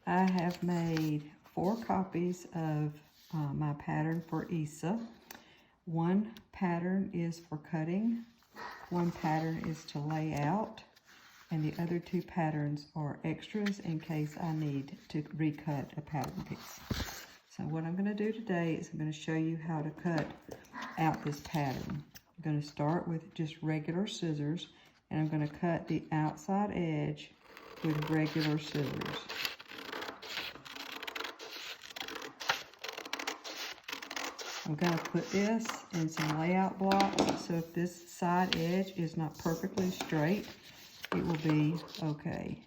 I have made 4 copies of my pattern for Essa. One pattern is for cutting, one pattern is to lay out, and the other 2 patterns are extras in case I need to recut a pattern piece. So what I'm going to do today is I'm going to show you how to cut out this pattern. I'm going to start with just regular scissors, and I'm going to cut the outside edge with regular scissors. I'm going to put this in some layout blocks, so if this side edge is not perfectly straight, it will be okay.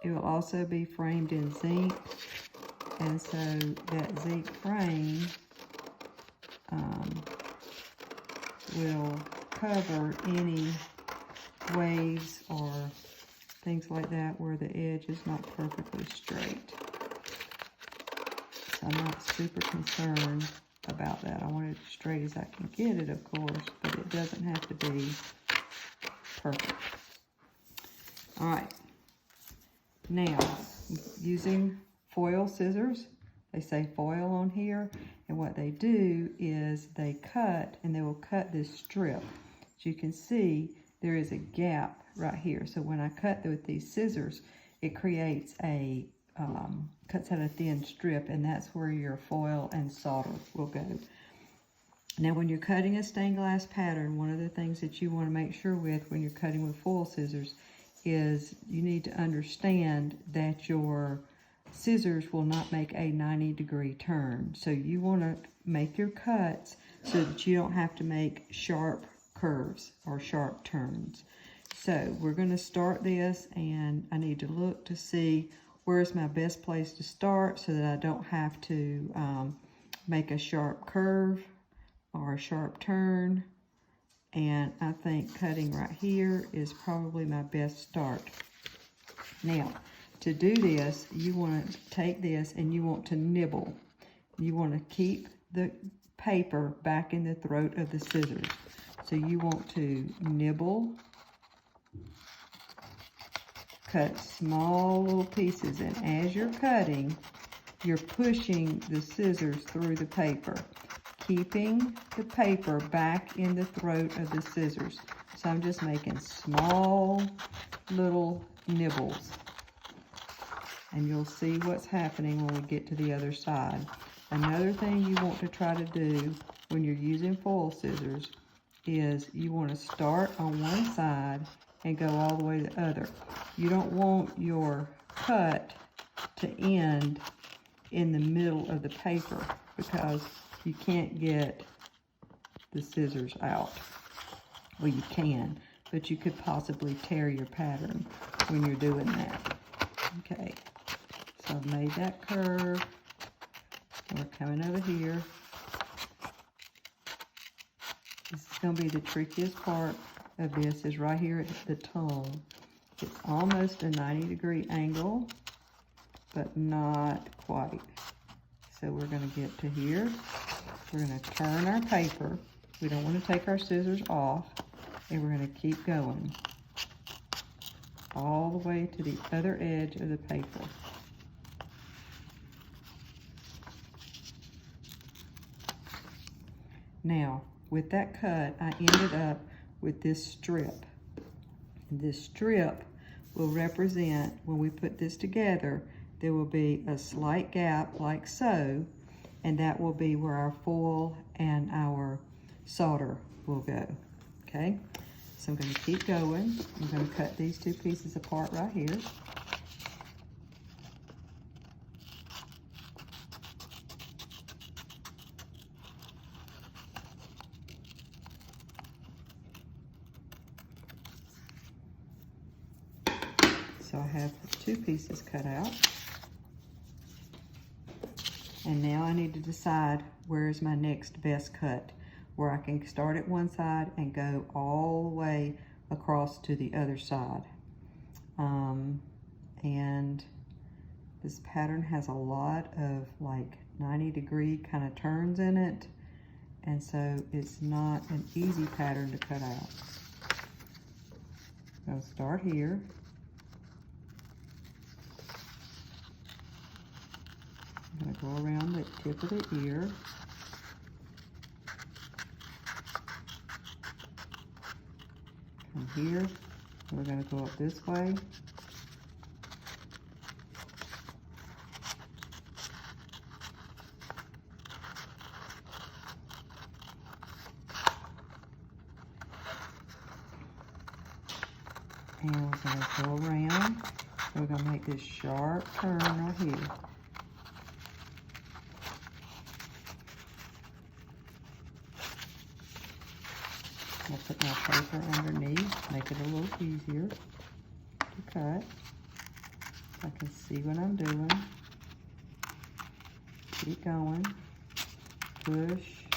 It will also be framed in zinc, and so that zinc frame will cover any waves or things like that where the edge is not perfectly straight. So I'm not super concerned about that. I want it as straight as I can get it, of course, but it doesn't have to be perfect. All right. Now, using foil scissors, they say foil on here, and what they do is they cut, and they will cut this strip. As you can see, there is a gap right here. So when I cut with these scissors, it creates a, cuts out a thin strip, and that's where your foil and solder will go. Now, when you're cutting a stained glass pattern, one of the things that you want to make sure with when you're cutting with foil scissors is you need to understand that your scissors will not make a 90-degree turn. So you want to make your cuts so that you don't have to make sharp curves or sharp turns. So we're going to start this, and I need to look to see where's my best place to start so that I don't have to make a sharp curve or a sharp turn. And I think cutting right here is probably my best start. Now, to do this, you want to take this and you want to nibble. You want to keep the paper back in the throat of the scissors. So you want to nibble, cut small little pieces, and as you're cutting, you're pushing the scissors through the paper, keeping the paper back in the throat of the scissors. So I'm just making small little nibbles. And you'll see what's happening when we get to the other side. Another thing you want to try to do when you're using foil scissors is you want to start on one side and go all the way to the other. You don't want your cut to end in the middle of the paper because you can't get the scissors out. Well, you can, but you could possibly tear your pattern when you're doing that. Okay, so I've made that curve. We're coming over here. This is going to be the trickiest part of this, is right here at the tongue. It's almost a 90-degree angle, but not quite. So we're going to get to here. We're going to turn our paper. We don't want to take our scissors off, and we're going to keep going all the way to the other edge of the paper. Now, with that cut, I ended up with this strip. And this strip will represent, when we put this together, there will be a slight gap like so, and that will be where our foil and our solder will go, okay? So I'm going to keep going. I'm going to cut these 2 pieces apart right here. So I have 2 pieces cut out. And now I need to decide where is my next best cut, where I can start at one side and go all the way across to the other side. And This pattern has a lot of like 90-degree kind of turns in it, and so it's not an easy pattern to cut out. I'm going to start here. I'm going to go around the tip of the ear. From here, we're going to go up this way. And we're going to go around. We're going to make this sharp turn right here. I'll put my paper underneath, make it a little easier to cut. I can see what I'm doing. Keep going. Push,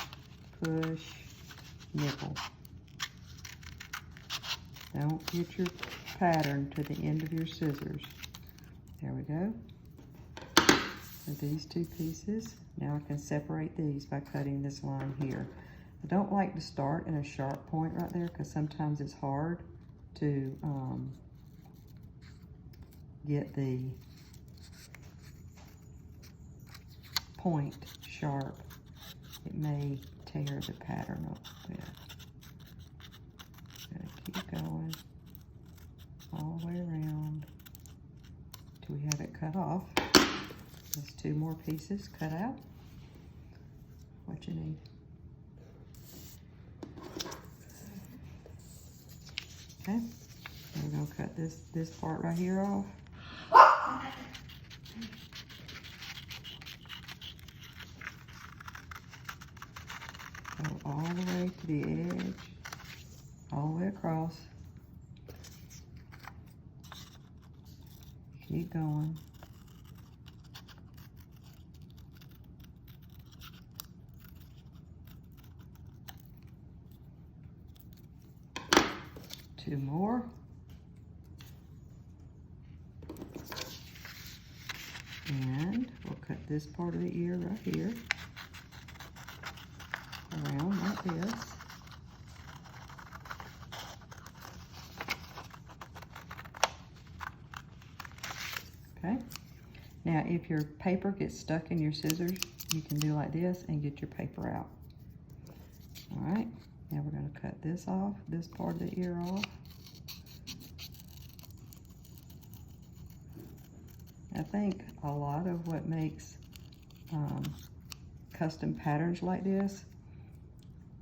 push, nipple. Don't get your pattern to the end of your scissors. There we go. For these two pieces, now I can separate these by cutting this line here. I don't like to start in a sharp point right there because sometimes it's hard to get the point sharp. It may tear the pattern up a bit. Gotta keep going all the way around till we have it cut off. There's two more pieces cut out. What you need. Okay, and we're gonna cut this part right here off. Go all the way to the edge, all the way across. Keep going. Two more. And we'll cut this part of the ear right here. Around like this. Okay. Now if your paper gets stuck in your scissors, you can do like this and get your paper out. All right. Now we're going to cut this off, this part of the ear off. I think a lot of what makes custom patterns like this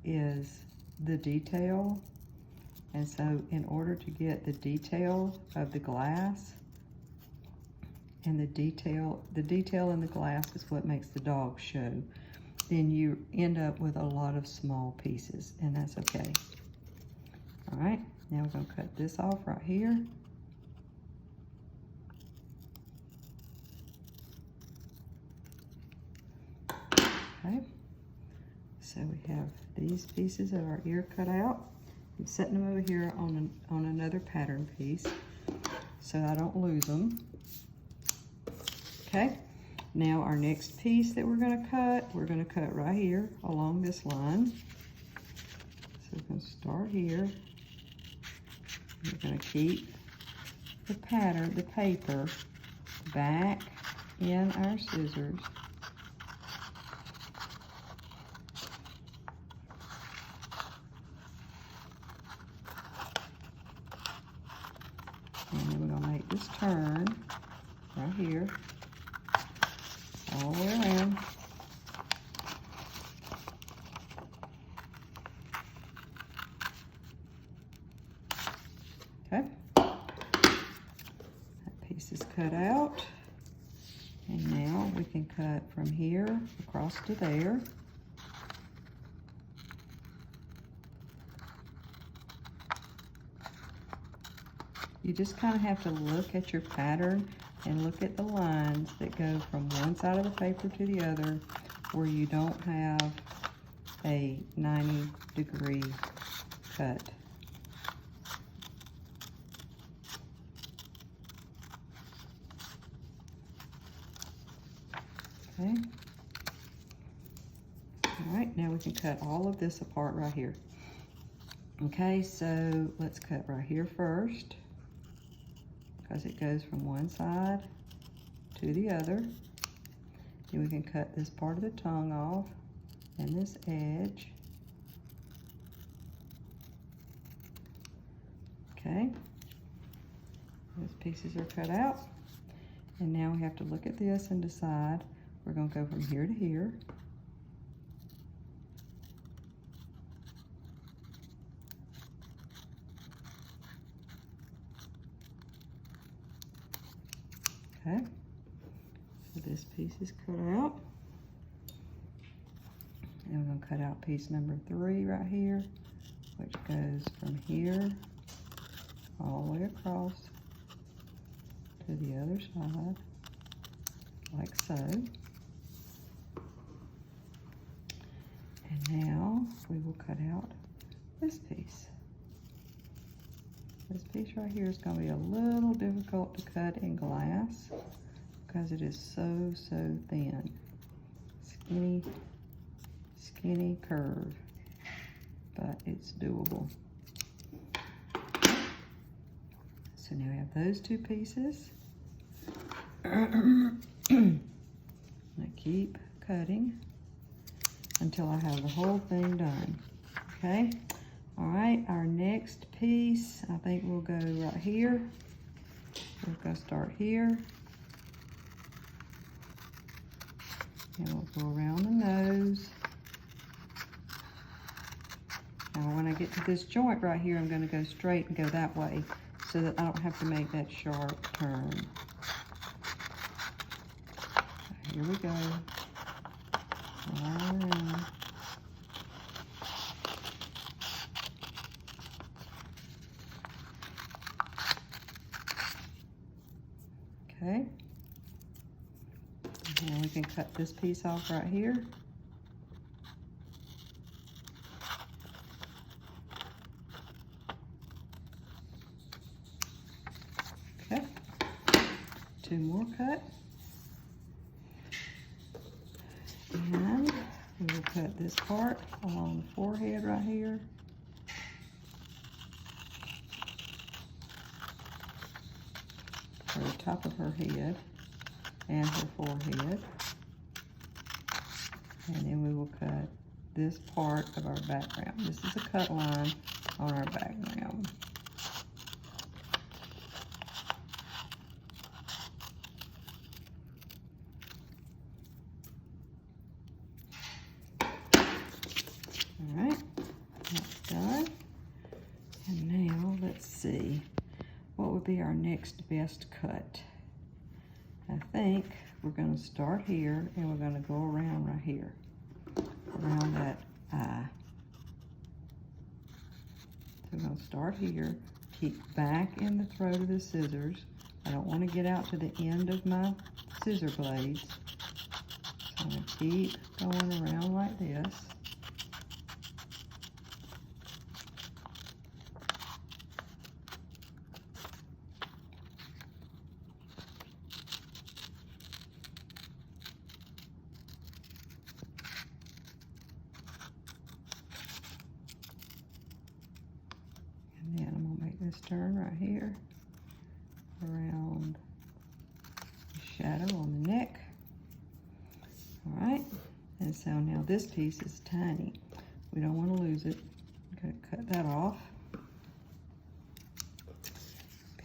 is the detail. And so in order to get the detail of the glass, and the detail in the glass is what makes the dog show, then you end up with a lot of small pieces, and that's okay. All right, now we're gonna cut this off right here. Okay, so we have these pieces of our ear cut out. I'm setting them over here on another pattern piece so I don't lose them. Okay, now our next piece that we're gonna cut right here along this line. So we're gonna start here. We're gonna keep the pattern, the paper, back in our scissors. And then we're gonna make this turn right here, all the way around. Okay, that piece is cut out. And now we can cut from here across to there. You just kind of have to look at your pattern and look at the lines that go from one side of the paper to the other where you don't have a 90-degree cut. Okay. All right, now we can cut all of this apart right here. Okay, so let's cut right here first, because it goes from one side to the other. Then we can cut this part of the tongue off and this edge. Okay, those pieces are cut out. And now we have to look at this and decide we're going to go from here to here. Okay, so this piece is cut out. And we're going to cut out piece number 3 right here, which goes from here all the way across to the other side, like so. And now we will cut out this piece. This piece right here is going to be a little difficult to cut in glass because it is so thin. Skinny curve, but it's doable. So now we have those 2 pieces. I'm going to keep cutting until I have the whole thing done. Okay? All right, our next piece, I think we'll go right here. We're going to start here. And we'll go around the nose. Now when I get to this joint right here, I'm going to go straight and go that way so that I don't have to make that sharp turn. So here we go. All around. Okay. Now we can cut this piece off right here. Okay. 2 more cut. And we will cut this part along the forehead right here. Or the top of her head and her forehead. And then we will cut this part of our background. This is a cut line on our background. All right, that's done. And now let's see, what would be our next best cut? I think we're going to start here and we're going to go around right here, around that eye. So we're going to start here, keep back in the throat of the scissors. I don't want to get out to the end of my scissor blades. So I'm going to keep going around like this. And then I'm going to make this turn right here around the shadow on the neck. All right, and so now this piece is tiny. We don't want to lose it. I'm going to cut that off.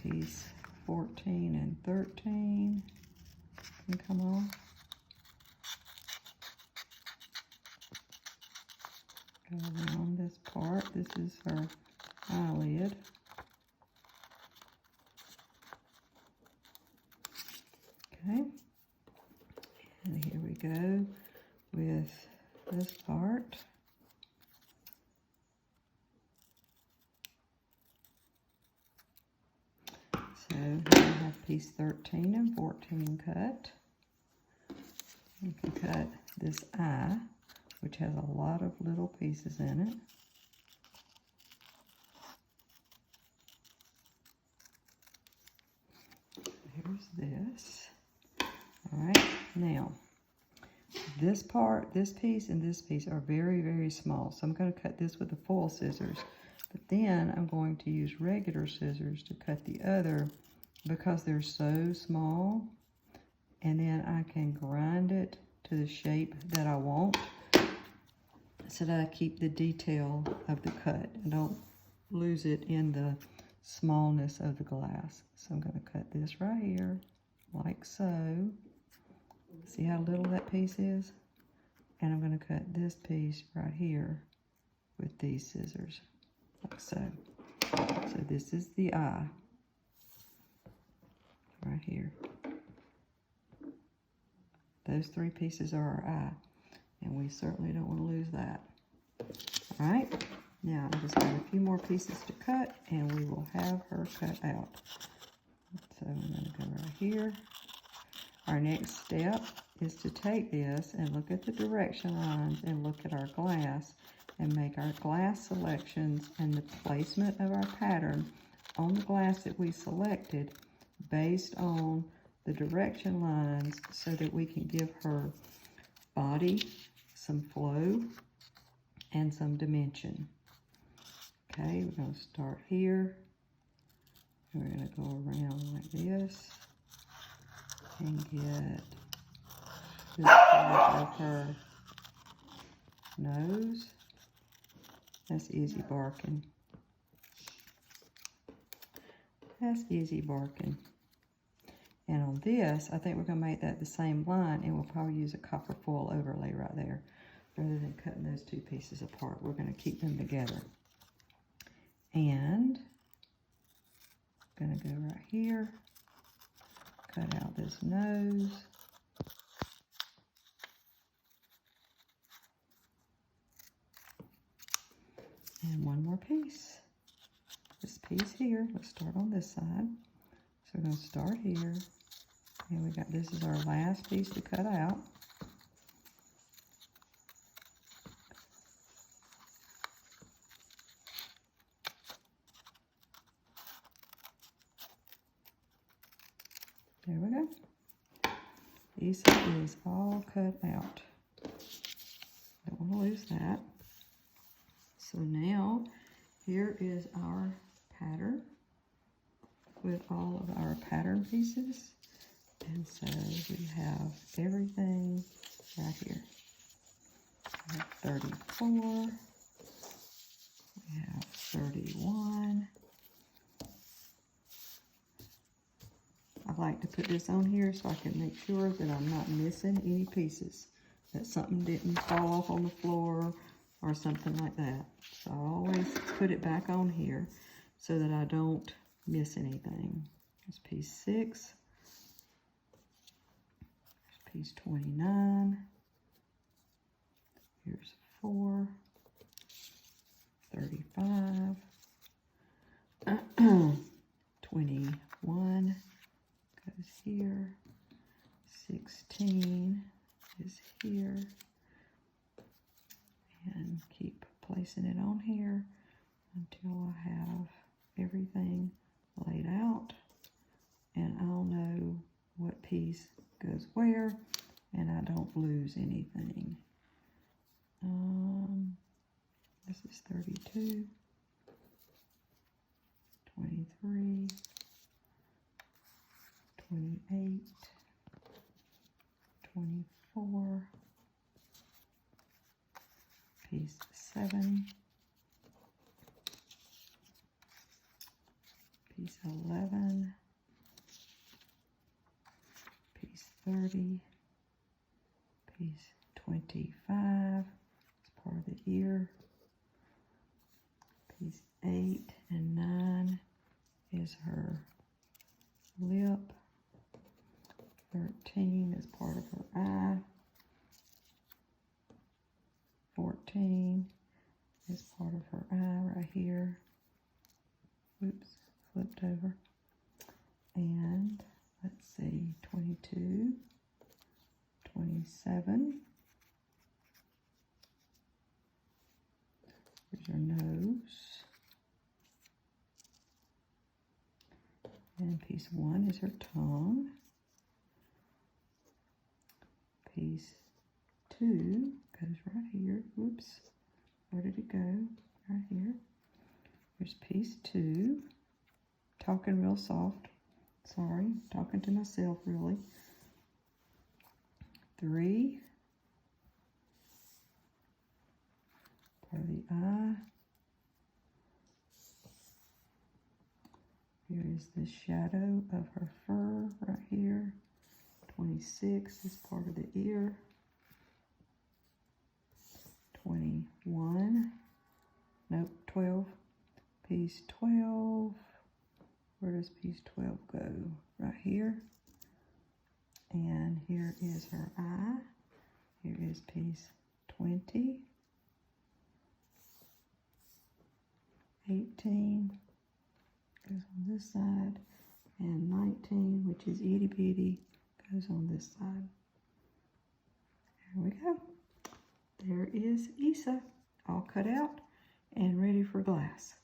Piece 14 and 13 can come off. Go around this part. This is her eyelid. Okay, and here we go with this part. So here we have piece 13 and 14 cut. You can cut this eye, which has a lot of little pieces in it. Here's this. All right, now this part, this piece, and this piece are very, very small. So I'm going to cut this with the foil scissors. But then I'm going to use regular scissors to cut the other because they're so small. And then I can grind it to the shape that I want so that I keep the detail of the cut and don't lose it in the smallness of the glass. So I'm going to cut this right here, like so. See how little that piece is? And I'm going to cut this piece right here with these scissors, like so. So this is the eye, right here. Those three pieces are our eye, and we certainly don't want to lose that. All right, now I just have a few more pieces to cut, and we will have her cut out. So I'm going to go right here. Our next step is to take this and look at the direction lines and look at our glass and make our glass selections and the placement of our pattern on the glass that we selected based on the direction lines so that we can give her body some flow and some dimension. Okay, we're going to start here. We're going to go around like this and get this part of her nose. That's easy barking. That's easy barking. And on this, I think we're going to make that the same line, and we'll probably use a copper foil overlay right there. Rather than cutting those two pieces apart, we're going to keep them together. And I'm going to go right here, cut out this nose. And one more piece. This piece here, let's start on this side. So we're going to start here, and we got, this is our last piece to cut out. There we go. Essa is all cut out. Don't want to lose that. So now, here is our pattern with all of our pattern pieces. And so we have everything right here. We have 34. We have 31. I like to put this on here so I can make sure that I'm not missing any pieces, that something didn't fall off on the floor or something like that. So I always put it back on here so that I don't miss anything. There's piece 6. There's piece 29. Here's 4. 35. 21 goes here. 16 is here. And keep placing it on here until I have everything laid out, and I'll know what piece goes where, and I don't lose anything. This is 32, 23, 28, 24, piece 7, piece 11, piece 30, piece 25, it's part of the ear, piece 8 and 9 is her lip, 13 is part of her eye, 14 is part of her eye right here. Oops, flipped over. And let's see, 22, 27. Here's her nose. And piece 1 is her tongue. Piece 2 goes right here. Whoops. Where did it go? Right here. Here's piece 2. Talking real soft. Sorry, talking to myself really. 3. For the eye. Here is the shadow of her fur right here. 26 is part of the ear. 21. Nope, 12. Piece 12. Where does piece 12 go? Right here. And here is her eye. Here is piece 20. 18 goes on this side. And 19, which is itty bitty, goes on this side. There we go. There is Essa, all cut out and ready for glass.